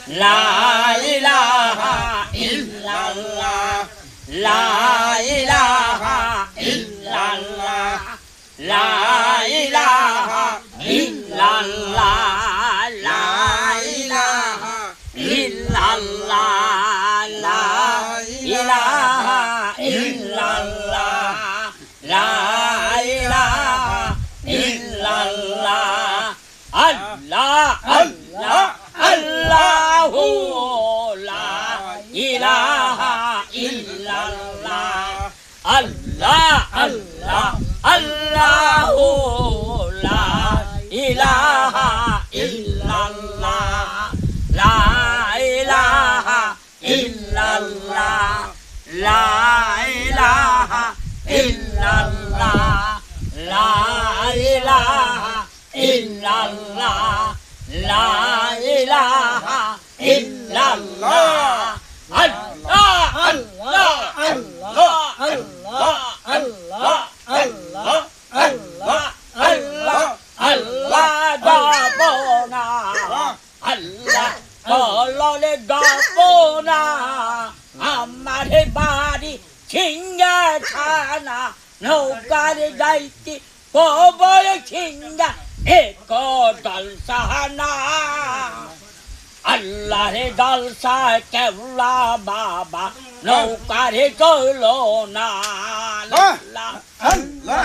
লা ইলাহা ইল্লাল্লাহ লা ইলাহা ইল্লাল্লাহ লা ইলাহা ইল্লাল্লাহ লা ইলাহা ইল্লাল্লাহ লা ইলাহা ইল্লাল্লাহ লা ইলাহা ইল্লাল্লাহ আল্লাহ আল্লাহ আল্লাহু লা ইলাহা ইল্লাল্লাহ আল্লাহ আল্লাহ আল্লাহু লা ইলাহা ইল্লাল্লাহ লা ইলাহা ইল্লাল্লাহ লা ইলাহা ইল্লাল্লাহ লা ইলাহা ইল্লাল্লাহ লা ইলাহা ইল্লাল্লাহ আল্লাহ আল্লাহ আল্লাহ আল্লাহ আল্লাহ আল্লাহ আল্লাহ আল্লাহ আল্লাহ দাবনা আল্লাহ বললে দাবনা আমার বাড়ি ছিঙ্গা থানা নৌকার যাইতে কবর ছিঙ্গা এক দল সাহানা আল্লাহরে জলসা কেবলা বাবা নৌকারে চলো না আল্লাহ আল্লাহ